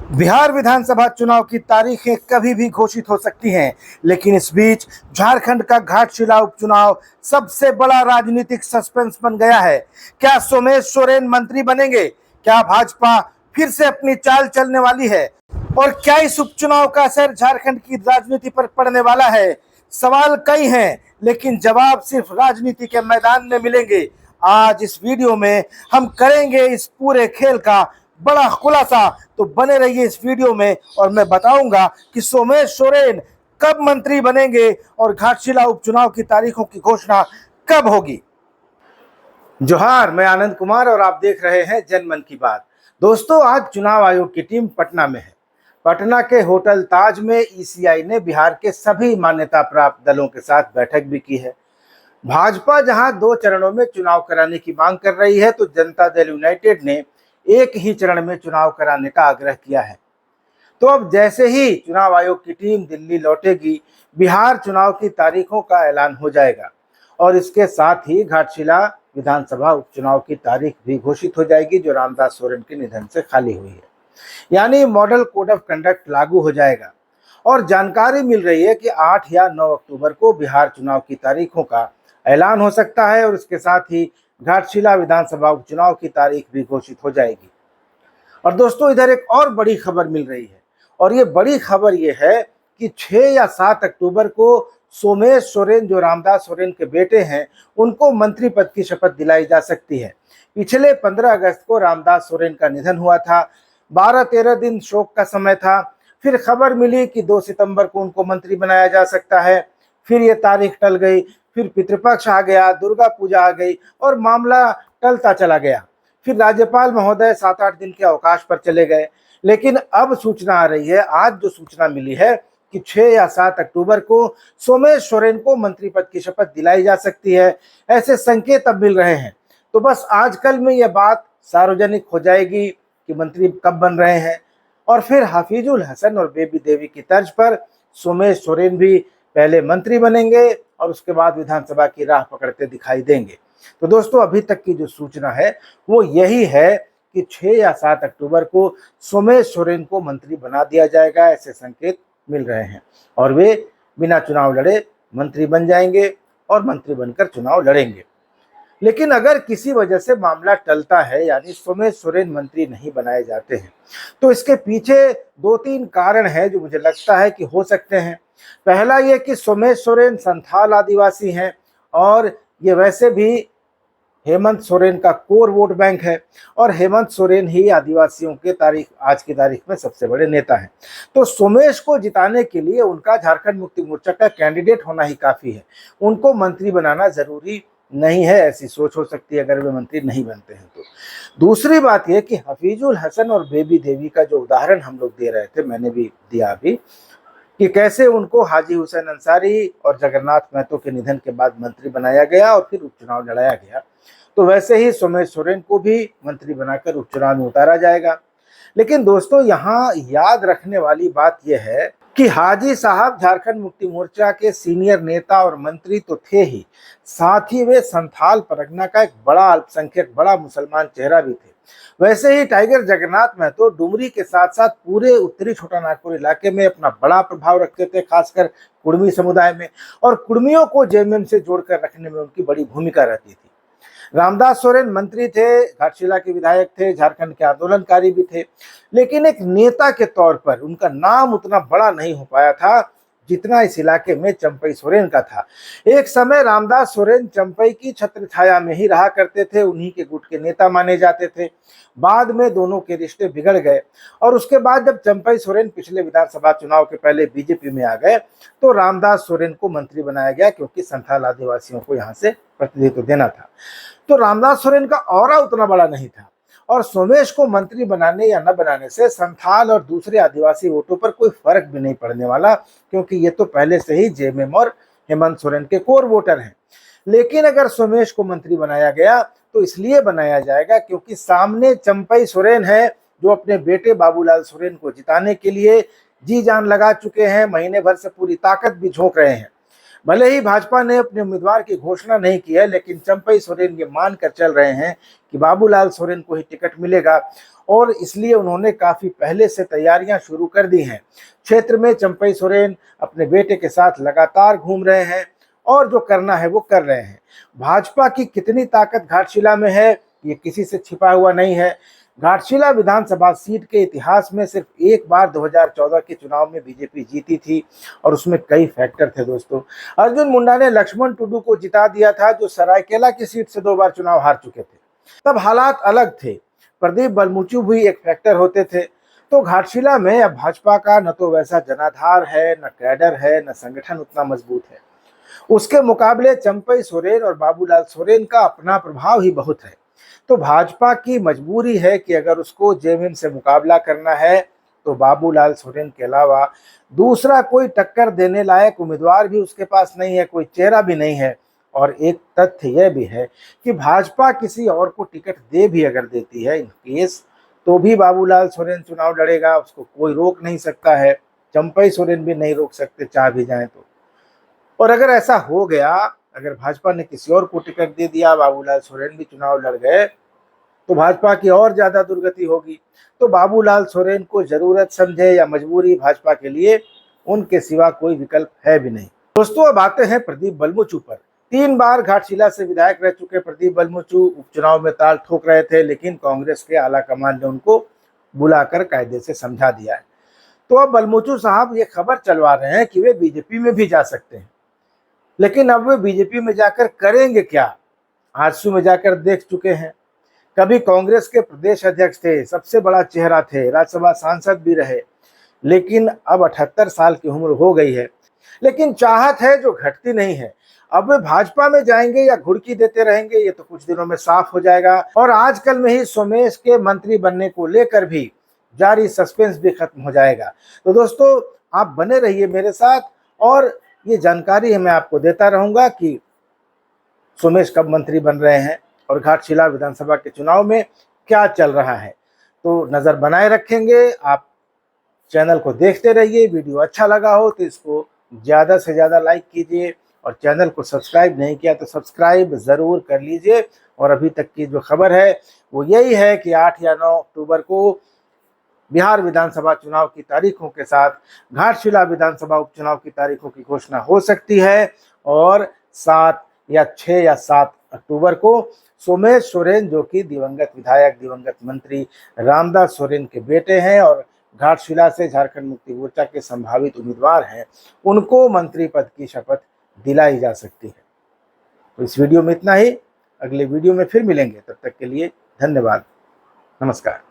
बिहार विधानसभा चुनाव की तारीखें कभी भी घोषित हो सकती हैं, लेकिन इस बीच झारखंड का घाटशिला उपचुनाव सबसे बड़ा राजनीतिक सस्पेंस बन गया है। क्या सोमेश सोरेन मंत्री बनेंगे? क्या भाजपा फिर से अपनी चाल चलने वाली है? और क्या इस उपचुनाव का असर झारखंड की राजनीति पर पड़ने वाला है? सवाल कई हैं, लेकिन जवाब सिर्फ राजनीति के मैदान में मिलेंगे। आज इस वीडियो में हम करेंगे इस पूरे खेल का बड़ा खुलासा, तो बने रहिए इस वीडियो में और मैं बताऊंगा कि सोमेश सोरेन कब मंत्री बनेंगे और घाटशिला उपचुनाव की तारीखों की घोषणा कब होगी। जोहार, मैं आनंद कुमार और आप देख रहे हैं जनमन की बात। दोस्तों, आज चुनाव आयोग की टीम पटना में है। पटना के होटल ताज में ईसीआई ने बिहार के सभी मान्यता प्राप्त दलों के साथ बैठक भी की है। भाजपा जहां 2 चरणों में चुनाव कराने की मांग कर रही है, तो जनता दल यूनाइटेड ने एक ही चरण में चुनाव कराने का आग्रह किया है। तो अब जैसे ही चुनाव आयोग की टीम दिल्ली लौटेगी, बिहार चुनाव की तारीखों का ऐलान हो जाएगा और इसके साथ ही घाटशिला विधानसभा उपचुनाव की तारीख भी घोषित हो जाएगी, जो रामदास सोरेन के निधन से खाली हुई है। यानी मॉडल कोड ऑफ कंडक्ट लागू हो जाएगा और जानकारी मिल रही है कि 8 या 9 अक्टूबर को बिहार चुनाव की तारीखों का ऐलान हो सकता है और इसके साथ ही घाटशिला विधानसभा उपचुनाव की तारीख भी घोषित हो जाएगी। और दोस्तों, इधर एक और बड़ी खबर मिल रही है और ये बड़ी खबर ये है कि 6 या 7 अक्टूबर को सोमेश सोरेन, जो रामदास सोरेन के बेटे हैं, उनको मंत्री पद की शपथ दिलाई जा सकती है। पिछले 15 अगस्त को रामदास सोरेन का निधन हुआ था। 12-13 दिन शोक का समय था। फिर खबर मिली कि 2 सितंबर को उनको मंत्री बनाया जा सकता है। फिर ये तारीख टल गई, फिर पितृपक्ष आ गया, दुर्गा पूजा आ गई और मामला टलता चला गया। फिर राज्यपाल महोदय 7-8 दिन के अवकाश पर चले गए। लेकिन अब सूचना आ रही है, आज जो सूचना मिली है कि 6 या 7 अक्टूबर को सोमेश सोरेन को मंत्री पद की शपथ दिलाई जा सकती है। ऐसे संकेत अब मिल रहे हैं। तो बस आजकल में यह बात सार्वजनिक हो जाएगी कि मंत्री कब बन रहे हैं और फिर हफीजुल हसन और बेबी देवी की तर्ज पर सोमेश सोरेन भी पहले मंत्री बनेंगे और उसके बाद विधानसभा की राह पकड़ते दिखाई देंगे। तो दोस्तों, अभी तक की जो सूचना है वो यही है कि 6 या 7 अक्टूबर को सोमेश सोरेन को मंत्री बना दिया जाएगा। ऐसे संकेत मिल रहे हैं और वे बिना चुनाव लड़े मंत्री बन जाएंगे और मंत्री बनकर चुनाव लड़ेंगे। लेकिन अगर किसी वजह से मामला टलता है, यानी सोमेश सोरेन मंत्री नहीं बनाए जाते हैं, तो इसके पीछे 2-3 कारण हैं जो मुझे लगता है कि हो सकते हैं। पहला ये कि सोमेश सोरेन संथाल आदिवासी हैं और ये वैसे भी हेमंत सोरेन का कोर वोट बैंक है और हेमंत सोरेन ही आदिवासियों के आज की तारीख में सबसे बड़े नेता हैं। तो सोमेश को जिताने के लिए उनका झारखंड मुक्ति मोर्चा का कैंडिडेट होना ही काफी है। उनको मंत्री बनाना जरूरी नहीं है, ऐसी सोच हो सकती है अगर वे मंत्री नहीं बनते हैं तो। दूसरी बात यह कि हफीजुल हसन और बेबी देवी का जो उदाहरण हम लोग दे रहे थे, मैंने भी दिया अभी, कि कैसे उनको हाजी हुसैन अंसारी और जगन्नाथ महतो के निधन के बाद मंत्री बनाया गया और फिर उपचुनाव लड़ाया गया, तो वैसे ही सोमेश सोरेन को भी मंत्री बनाकर उपचुनाव में उतारा जाएगा। लेकिन दोस्तों, यहाँ याद रखने वाली बात यह है कि हाजी साहब झारखंड मुक्ति मोर्चा के सीनियर नेता और मंत्री तो थे ही, साथ ही वे संथाल परगना का एक बड़ा अल्पसंख्यक, बड़ा मुसलमान चेहरा भी थे। वैसे ही टाइगर जगन्नाथ महतो डुमरी के साथ साथ पूरे उत्तरी छोटा नागपुर इलाके में अपना बड़ा प्रभाव रखते थे, खासकर कुर्मी समुदाय में, और कुर्मियों को जेएमएम से जोड़कर रखने में उनकी बड़ी भूमिका रहती थी। रामदास सोरेन मंत्री थे, घाटशिला के विधायक थे, झारखंड के आंदोलनकारी भी थे, लेकिन एक नेता के तौर पर उनका नाम उतना बड़ा नहीं हो पाया था जितना इस इलाके में चंपई सोरेन का था। एक समय रामदास सोरेन चंपई की छत्र छाया में ही रहा करते थे, उन्हीं के गुट के नेता माने जाते थे। बाद में दोनों के रिश्ते बिगड़ गए और उसके बाद जब चंपई सोरेन पिछले विधानसभा चुनाव के पहले बीजेपी में आ गए, तो रामदास सोरेन को मंत्री बनाया गया, क्योंकि संथाल आदिवासियों को यहाँ से प्रतिनिधित्व देना था। तो रामदास सोरेन का ऑरा उतना बड़ा नहीं था और सोमेश को मंत्री बनाने या न बनाने से संथाल और दूसरे आदिवासी वोटों पर कोई फर्क भी नहीं पड़ने वाला, क्योंकि ये तो पहले से ही जेएमएम और हेमंत सोरेन के कोर वोटर हैं। लेकिन अगर सोमेश को मंत्री बनाया गया तो इसलिए बनाया जाएगा क्योंकि सामने चंपई सोरेन है, जो अपने बेटे बाबूलाल सोरेन को जिताने के लिए जी जान लगा चुके हैं, महीने भर से पूरी ताकत भी झोंक रहे हैं। भले ही भाजपा ने अपने उम्मीदवार की घोषणा नहीं की है, लेकिन चंपई सोरेन ये मानकर चल रहे हैं कि बाबूलाल सोरेन को ही टिकट मिलेगा और इसलिए उन्होंने काफी पहले से तैयारियां शुरू कर दी हैं। क्षेत्र में चंपई सोरेन अपने बेटे के साथ लगातार घूम रहे हैं और जो करना है वो कर रहे हैं। भाजपा की कितनी ताकत घाटशिला में है ये किसी से छिपा हुआ नहीं है। घाटशिला विधानसभा सीट के इतिहास में सिर्फ एक बार 2014 के चुनाव में बीजेपी जीती थी और उसमें कई फैक्टर थे दोस्तों। अर्जुन मुंडा ने लक्ष्मण टुडू को जिता दिया था जो सरायकेला की सीट से 2 बार चुनाव हार चुके थे। तब हालात अलग थे। प्रदीप बलमुचू भी एक फैक्टर होते थे। तो घाटशिला में अब भाजपा का न तो वैसा जनाधार है, न कैडर है, न संगठन उतना मजबूत है। उसके मुकाबले चंपई सोरेन और बाबूलाल सोरेन का अपना प्रभाव ही बहुत है। तो भाजपा की मजबूरी है कि अगर उसको जेएमएम से मुकाबला करना है तो बाबूलाल सोरेन के अलावा दूसरा कोई टक्कर देने लायक उम्मीदवार भी उसके पास नहीं है, कोई चेहरा भी नहीं है। और एक तथ्य यह भी है कि भाजपा किसी और को टिकट दे भी अगर देती है इन केस, तो भी बाबूलाल सोरेन चुनाव लड़ेगा, उसको कोई रोक नहीं सकता है। चंपई सोरेन भी नहीं रोक सकते चाह भी जाए तो। और अगर ऐसा हो गया, अगर भाजपा ने किसी और को टिकट दे दिया, बाबूलाल सोरेन भी चुनाव लड़ गए, तो भाजपा की और ज्यादा दुर्गति होगी। तो बाबूलाल सोरेन को जरूरत समझे या मजबूरी भाजपा के लिए, उनके सिवा कोई विकल्प है भी नहीं। दोस्तों अब आते हैं प्रदीप बलमुचू पर। 3 बार घाटशिला से विधायक रह चुके प्रदीप बलमुचू उपचुनाव में ताल ठोक रहे थे, लेकिन कांग्रेस के आला कमान ने उनको बुलाकर कायदे से समझा दिया है। तो अब बलमुचू साहब ये खबर चलवा रहे हैं कि वे बीजेपी में भी जा सकते हैं। लेकिन अब वे बीजेपी में जाकर करेंगे क्या? आजसू में जाकर देख चुके हैं। कभी कांग्रेस के प्रदेश अध्यक्ष थे, सबसे बड़ा चेहरा थे, राज्यसभा सांसद भी रहे, लेकिन अब 78 साल की उम्र हो गई है। लेकिन चाहत है जो घटती नहीं है। अब वे भाजपा में जाएंगे या घुड़की देते रहेंगे ये तो कुछ दिनों में साफ हो जाएगा। और आजकल में ही सोमेश के मंत्री बनने को लेकर भी जारी सस्पेंस भी खत्म हो जाएगा। तो दोस्तों आप बने रहिए मेरे साथ और ये जानकारी मैं आपको देता रहूंगा कि सोमेश कब मंत्री बन रहे हैं और घाटशिला विधानसभा के चुनाव में क्या चल रहा है। तो नज़र बनाए रखेंगे। आप चैनल को देखते रहिए। वीडियो अच्छा लगा हो तो इसको ज़्यादा से ज़्यादा लाइक कीजिए और चैनल को सब्सक्राइब नहीं किया तो सब्सक्राइब ज़रूर कर लीजिए। और अभी तक की जो खबर है वो यही है कि 8 या 9 अक्टूबर को बिहार विधानसभा चुनाव की तारीखों के साथ घाटशिला विधानसभा उपचुनाव की तारीखों की घोषणा हो सकती है। और 7 या 6 या 7 अक्टूबर को सोमेश सोरेन जो कि दिवंगत विधायक, दिवंगत मंत्री रामदास सोरेन के बेटे हैं और घाटशिला से झारखंड मुक्ति मोर्चा के संभावित उम्मीदवार हैं, उनको मंत्री पद की शपथ दिलाई जा सकती है। तो इस वीडियो में इतना ही। अगले वीडियो में फिर मिलेंगे, तब तक के लिए धन्यवाद। नमस्कार।